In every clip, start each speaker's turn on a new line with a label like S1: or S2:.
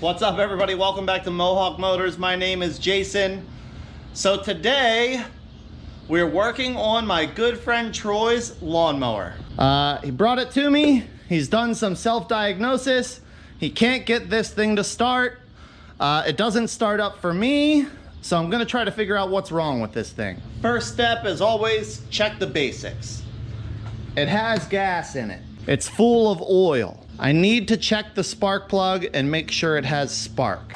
S1: What's up, everybody? Welcome back to Mohawk Motors. My name is Jason. So today we're working on my good friend Troy's lawnmower. He brought it to me. He's done some self-diagnosis. He can't get this thing to start. It doesn't start up for me, so I'm gonna try to figure out what's wrong with this thing. First step, as always, check the basics. It has gas in it. It's full of oil. I need to check the spark plug and make sure it has spark.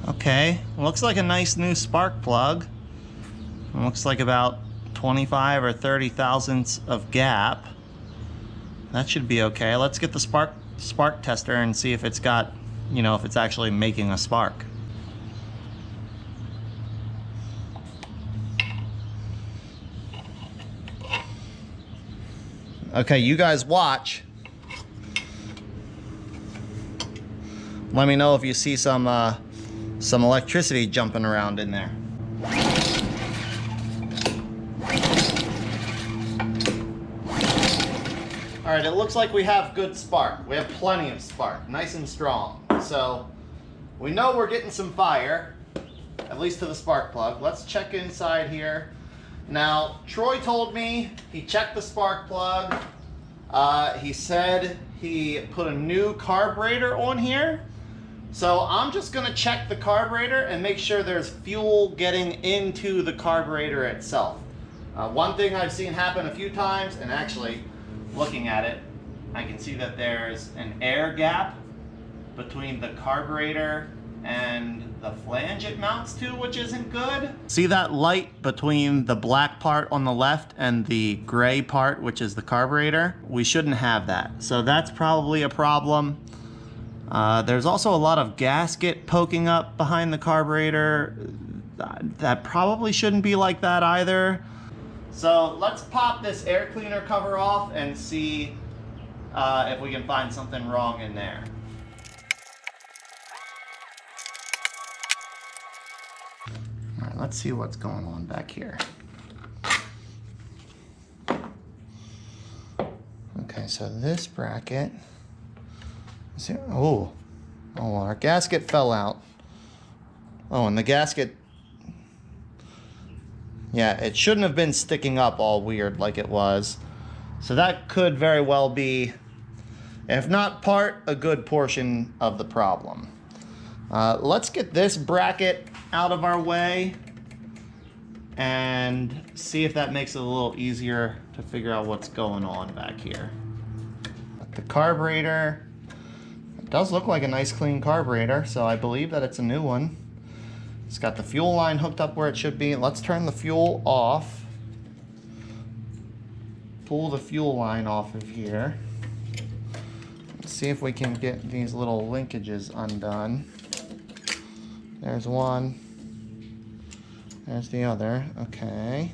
S1: Okay, looks like a nice new spark plug. It looks like about 25 or 30 thousandths of gap. That should be okay. Let's get the spark tester and see if it's got, if it's actually making a spark. Okay, you guys watch. Let me know if you see some electricity jumping around in there. All right, it looks like we have good spark. We have plenty of spark, nice and strong. So we know we're getting some fire, at least to the spark plug. Let's check inside here. Now, Troy told me he checked the spark plug. He said he put a new carburetor on here. So I'm just gonna check the carburetor and make sure there's fuel getting into the carburetor itself. One thing I've seen happen a few times, and actually looking at it, I can see that there's an air gap between the carburetor and the flange it mounts to, which isn't good. See that light between the black part on the left and the gray part, which is the carburetor? We shouldn't have that. So that's probably a problem. There's also a lot of gasket poking up behind the carburetor. That probably shouldn't be like that either. So let's pop this air cleaner cover off and see if we can find something wrong in there. All right, let's see what's going on back here. Okay, so this bracket, oh, our gasket fell out. Oh, and the gasket, yeah, it shouldn't have been sticking up all weird like it was. So that could very well be, if not part, a good portion of the problem. Let's get this bracket out of our way and see if that makes it a little easier to figure out what's going on back here. The carburetor, it does look like a nice clean carburetor, so I believe that it's a new one. It's got the fuel line hooked up where it should be. Let's turn the fuel off. Pull the fuel line off of here. Let's see if we can get these little linkages undone. There's one. There's the other. Okay.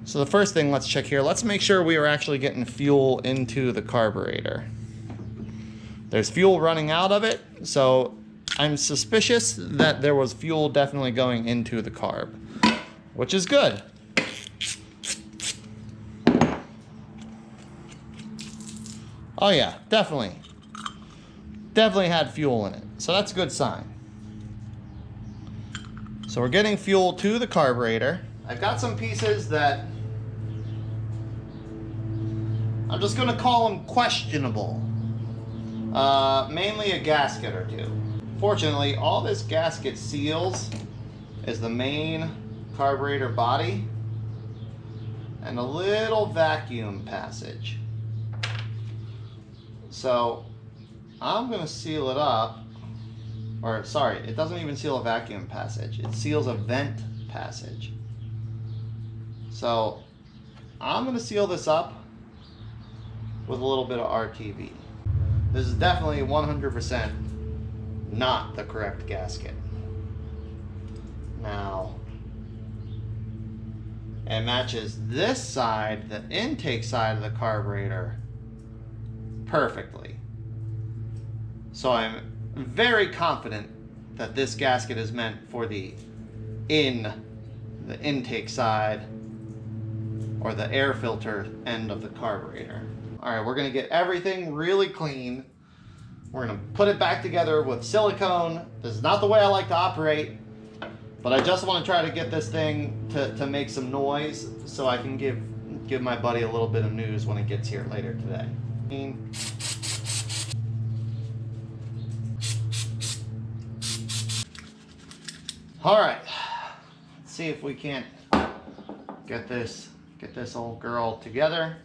S1: So the first thing, let's check here. Let's make sure we are actually getting fuel into the carburetor. There's fuel running out of it, so I'm suspicious that there was fuel definitely going into the carb, which is good. Oh yeah, definitely had fuel in it, so that's a good sign. So we're getting fuel to the carburetor. I've got some pieces that I'm just gonna call them questionable. Mainly a gasket or two. Fortunately, all this gasket seals is the main carburetor body and a little vacuum passage. So I'm gonna seal it up, or sorry, it doesn't even seal a vacuum passage. It seals a vent passage. So I'm gonna seal this up with a little bit of RTV. This is definitely 100% not the correct gasket. Now, it matches this side, the intake side of the carburetor, perfectly. So I'm very confident that this gasket is meant for the intake side or the air filter end of the carburetor. All right, we're gonna get everything really clean. We're gonna put it back together with silicone. This is not the way I like to operate, but I just want to try to get this thing to make some noise so I can give my buddy a little bit of news when he gets here later today. All right, let's see if we can't get this old girl together.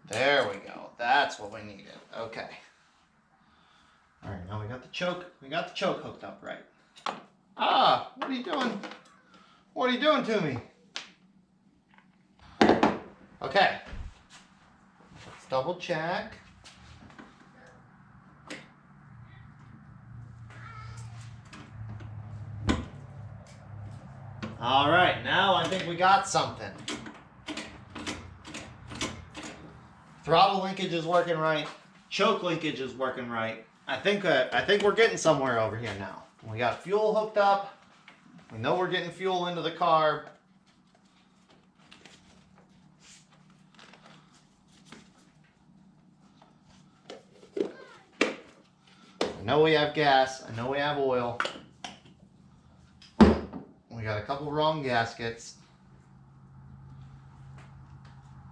S1: There we go. That's what we needed. Okay. All right, now we got the choke. We got the choke hooked up right. Ah, what are you doing? What are you doing to me? Okay. Let's double check. All right, now I think we got something. Throttle linkage is working right. Choke linkage is working right. I think we're getting somewhere over here now. We got fuel hooked up. We know we're getting fuel into the carb. I know we have gas. I know we have oil. We got a couple wrong gaskets.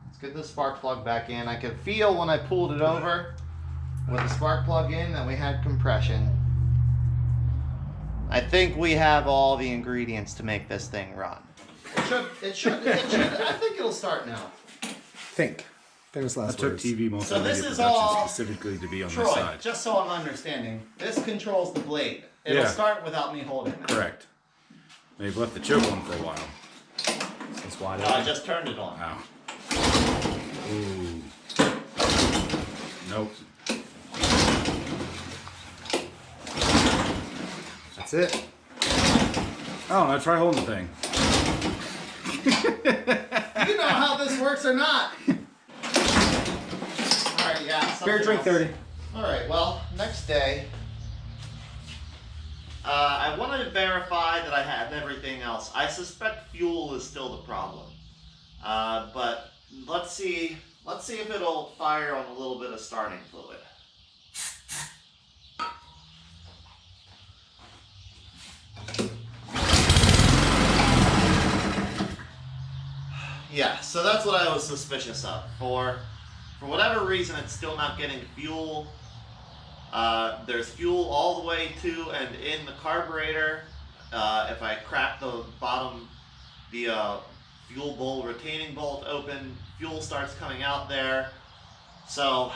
S1: Let's get the spark plug back in. I could feel when I pulled it over with the spark plug in that we had compression. I think we have all the ingredients to make this thing run. It should. I think it'll start now.
S2: Think. Famous last
S3: took
S2: words.
S3: TV multimedia
S1: So this is
S3: production
S1: all
S3: specifically to be on
S1: Troy,
S3: this side.
S1: just so I'm understanding, this controls the blade. It'll
S3: Yeah.
S1: start without me holding it.
S3: Correct. They've left the choke on for a while.
S2: It's wide
S1: No,
S2: open.
S1: I just turned it on.
S3: Wow. Ooh. Nope.
S2: That's it.
S3: Oh, now try holding the thing.
S1: You know how this works or not? Alright, yeah.
S2: Beer drink 30.
S1: Alright, well, next day. I wanted to verify that I had everything else. I suspect fuel is still the problem. But let's see if it'll fire on a little bit of starting fluid. Yeah, so that's what I was suspicious of. For whatever reason, it's still not getting fuel. There's fuel all the way to and in the carburetor. If I crack the bottom, the fuel bowl retaining bolt open, fuel starts coming out there. So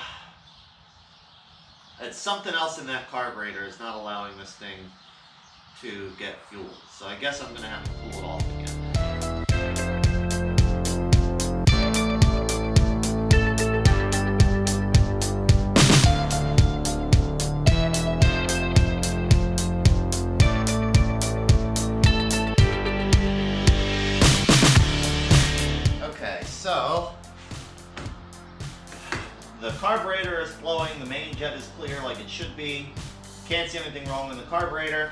S1: it's something else in that carburetor is not allowing this thing to get fuel. So I guess I'm gonna have to cool it off again. So, the carburetor is flowing, the main jet is clear like it should be. Can't see anything wrong in the carburetor.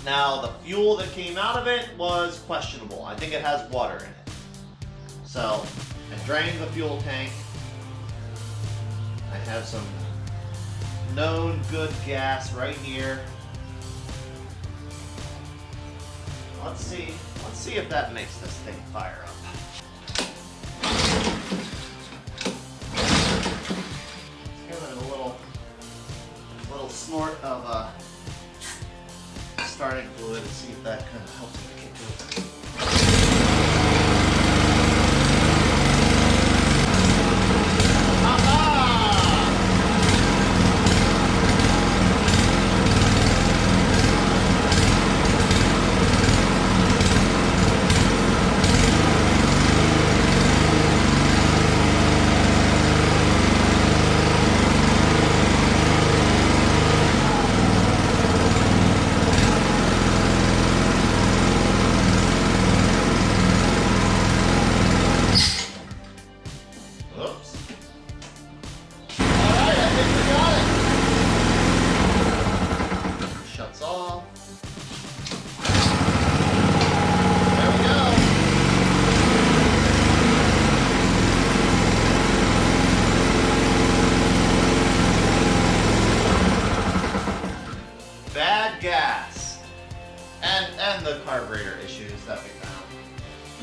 S1: Now, the fuel that came out of it was questionable. I think it has water in it. So, I drained the fuel tank. I have some known good gas right here. Let's see if that makes this thing fire up. Little snort of starting fluid and see if that kind of helps it kick over.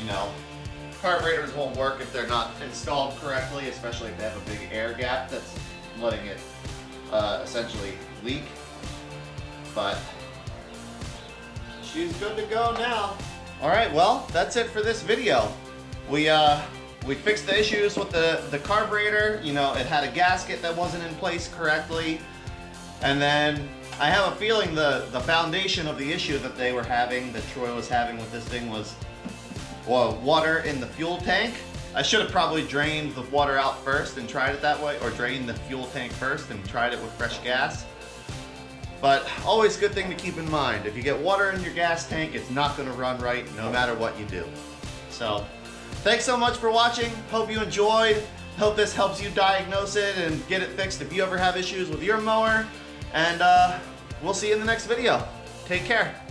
S1: you know, carburetors won't work if they're not installed correctly, especially if they have a big air gap that's letting it essentially leak. But she's good to go now. All right, well, that's it for this video. We fixed the issues with the carburetor. You know, it had a gasket that wasn't in place correctly. And then I have a feeling the foundation of the issue that they were having, that Troy was having with this thing, was, well, water in the fuel tank. I should have probably drained the water out first and tried it that way, or drained the fuel tank first and tried it with fresh gas. But always a good thing to keep in mind. If you get water in your gas tank, it's not going to run right no matter what you do. So, thanks so much for watching. Hope you enjoyed. Hope this helps you diagnose it and get it fixed if you ever have issues with your mower. And we'll see you in the next video. Take care.